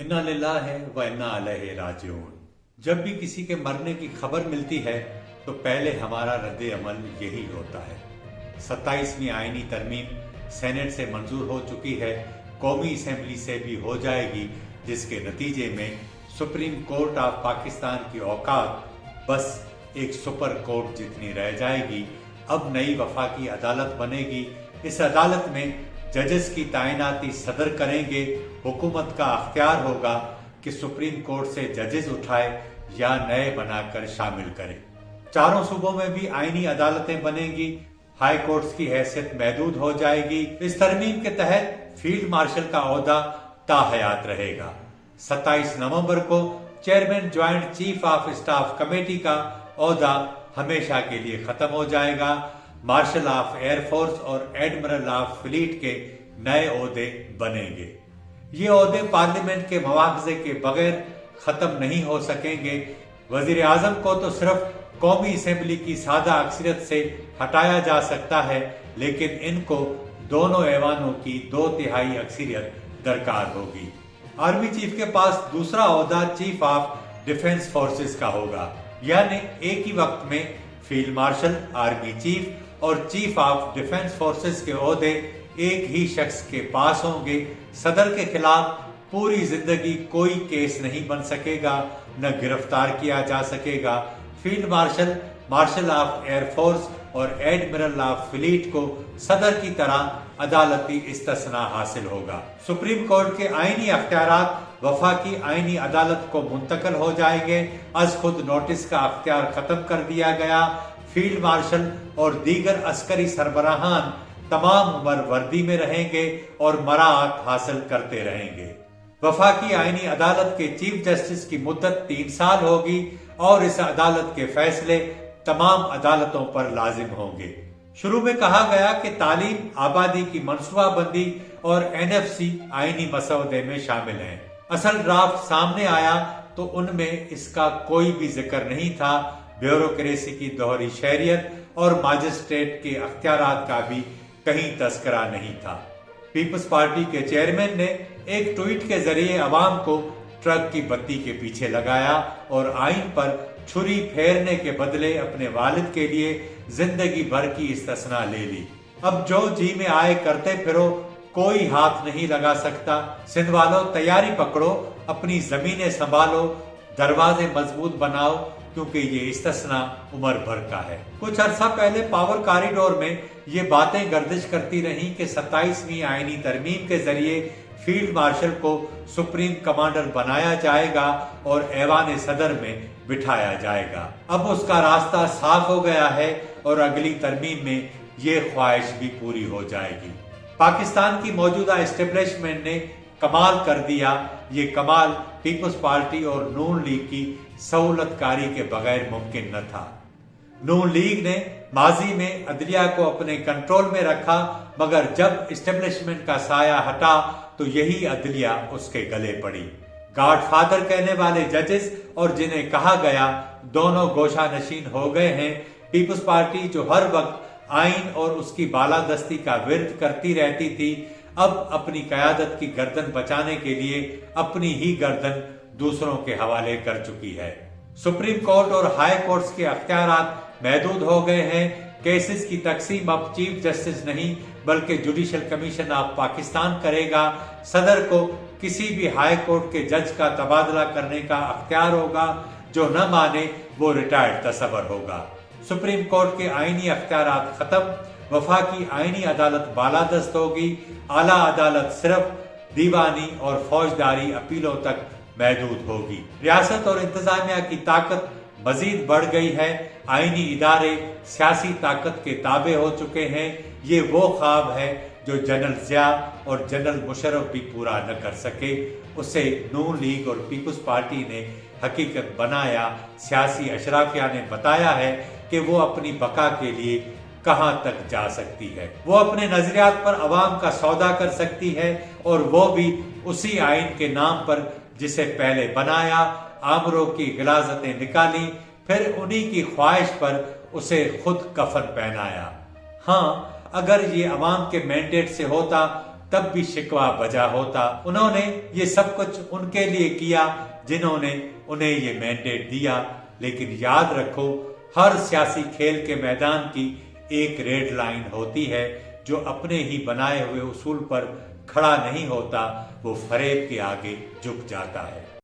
इन्ना लिल्लाह व इन्ना अलैहि राजिऊन। जब भी किसी के मरने की खबर मिलती है तो पहले हमारा रद्द अमल यही होता है। 27वीं आईनी तरमीम सेनेट से मंजूर हो चुकी है, कौमी असेंबली से भी हो जाएगी, जिसके नतीजे में सुप्रीम कोर्ट ऑफ पाकिस्तान की औकात बस एक सुपर कोर्ट जितनी रह जाएगी। अब नई वफाकी अदालत बनेगी। इस अदालत में जजेस की तैनाती सदर करेंगे। हुकूमत का अख्तियार होगा कि सुप्रीम कोर्ट से जजेस उठाए या नए बनाकर शामिल करे। चारों सूबों में भी आईनी अदालतें बनेंगी। हाई कोर्ट्स की हैसियत महदूद हो जाएगी। इस तरमीम के तहत फील्ड मार्शल का ओहदा ताहयात रहेगा। 27 नवंबर को chairman joint chief of staff committee का ओहदा हमेशा के लिए खत्म हो जाएगा। मार्शल ऑफ एयरफोर्स और एडमिरल ऑफ फ्लीट के नए ओहदे बनेंगे। ये ओहदे पार्लियामेंट के मुआवजे के बगैर खत्म नहीं हो सकेंगे। वजीर आजम को तो सिर्फ कौमी असेंबली की सादा अक्सरियत से हटाया जा सकता है, लेकिन इनको दोनों ऐवानों की 2/3 अक्सरियत दरकार होगी। आर्मी चीफ के पास दूसरा ओहदा चीफ ऑफ डिफेंस फोर्सेस का होगा, यानी एक ही वक्त में फील्ड मार्शल, आर्मी चीफ और चीफ ऑफ डिफेंस फोर्सेस के ओहदे एक ही शख्स के पास होंगे। सदर के खिलाफ पूरी जिंदगी कोई केस नहीं बन सकेगा, न गिरफ्तार किया जा सकेगा। Field marshal, marshal of air force और एडमिरल ऑफ फ्लीट को सदर की तरह अदालती इस्तिस्ना हासिल होगा। सुप्रीम कोर्ट के आईनी अख्तियारात वफाकी आईनी अदालत को मुंतकिल हो जाएंगे। अज खुद नोटिस का अख्तियार खत्म कर दिया गया। फील्ड मार्शल और दीगर अस्करी सरबराहान तमाम उम्र वर्दी में रहेंगे और मराहत हासिल करते रहेंगे। वफाकी आईनी अदालत के चीफ जस्टिस की मुद्दत 3 साल होगी और इस अदालत के फैसले तमाम अदालतों पर लाजिम होंगे। शुरू में कहा गया कि तालीम, आबादी की मनसूबाबंदी और NFC आईनी मसौदे में शामिल हैं। असल ड्राफ्ट सामने आया तो उनमें इसका कोई भी जिक्र नहीं था। ब्यूरोक्रेसी की दोहरी शहरियत और मजिस्ट्रेट के अख्तियारात का भी कहीं तस्करा नहीं था। पीपल्स पार्टी के चेयरमैन ने एक ट्वीट के जरिए अवाम को ट्रक की बत्ती के पीछे लगाया और आइन पर छुरी फेरने के बदले अपने वालिद के लिए जिंदगी भर की इस्तिस्ना ले ली। अब जो जी में आए करते फिरो, कोई हाथ नहीं लगा सकता। सिंध वालों, तैयारी पकड़ो, अपनी जमीनें संभालो, दरवाजे मजबूत बनाओ, क्योंकि ये इस्तिस्ना उम्र भर का है। कुछ अरसा पहले पावर कॉरिडोर में ये बातें गर्दिश करती रही कि 27वीं आईनी तरमीम के जरिए फील्ड मार्शल को सुप्रीम कमांडर बनाया जाएगा और ऐवान सदर में बिठाया जाएगा। अब उसका रास्ता साफ हो गया है और अगली तरमीम में ये ख्वाहिश भी पूरी हो जाएगी। पाकिस्तान की मौजूदा एस्टेब्लिशमेंट ने कमाल कर दिया। ये कमाल पीपल्स पार्टी और नून लीग की सहूलतकारी के बगैर मुमकिन न था। नून लीग ने माजी में अदलिया को अपने कंट्रोल में रखा, मगर जब एस्टेब्लिशमेंट का साया हटा तो यही अदलिया उसके गले पड़ी। गॉडफादर कहने वाले जजेस और जिन्हें कहा गया दोनों गोशा नशीन हो गए हैं। पीपल्स पार्टी जो हर वक्त आइन और उसकी बालादस्ती का विरोध करती रहती थी, अब अपनी कयादत की गर्दन बचाने के लिए अपनी ही गर्दन दूसरों के हवाले कर चुकी है। सुप्रीम कोर्ट और हाई कोर्ट्स के अख्तियारात महदूद हो गए हैं। केसेस की तकसीम अब चीफ जस्टिस नहीं बल्कि जुडिशल कमीशन ऑफ पाकिस्तान करेगा। सदर को किसी भी हाई कोर्ट के जज का तबादला करने का अख्तियार होगा। जो न माने वो रिटायर्ड तस्वर होगा। सुप्रीम कोर्ट के आईनी अख्तियारात खत्म। वफाकी आईनी अदालत बालादस्त होगी। आला अदालत सिर्फ दीवानी और फौजदारी अपीलों तक महदूद होगी। रियासत और इंतजामिया की ताकत मजीद बढ़ गई है। आईनी इदारे सियासी ताकत के ताबे हो चुके हैं। ये वो ख्वाब है जो जनरल जिया और जनरल मुशर्रफ भी पूरा न कर सके। उसे नून लीग और पीपल्स पार्टी ने हकीकत बनाया। सियासी अशराफिया ने बताया है कि वो अपनी बका के लिए कहां तक जा सकती है। वो अपने नजरियात पर अवाम का सौदा कर सकती है, और वो भी उसी आइन के नाम पर जिसे पहले बनाया, आमरों की गिलाजतें निकाली, फिर उन्हीं की ख्वाहिश पर उसे खुद कफन पहनाया। हाँ, अगर ये अवाम के मैंडेट से होता तब भी शिकवा बजा होता। उन्होंने ये सब कुछ उनके लिए किया जिन्होंने उन्हें ये मैंडेट दिया। लेकिन याद रखो, हर सियासी खेल के मैदान की एक रेड लाइन होती है। जो अपने ही बनाए हुए उसूल पर खड़ा नहीं होता वो फरेब के आगे झुक जाता है।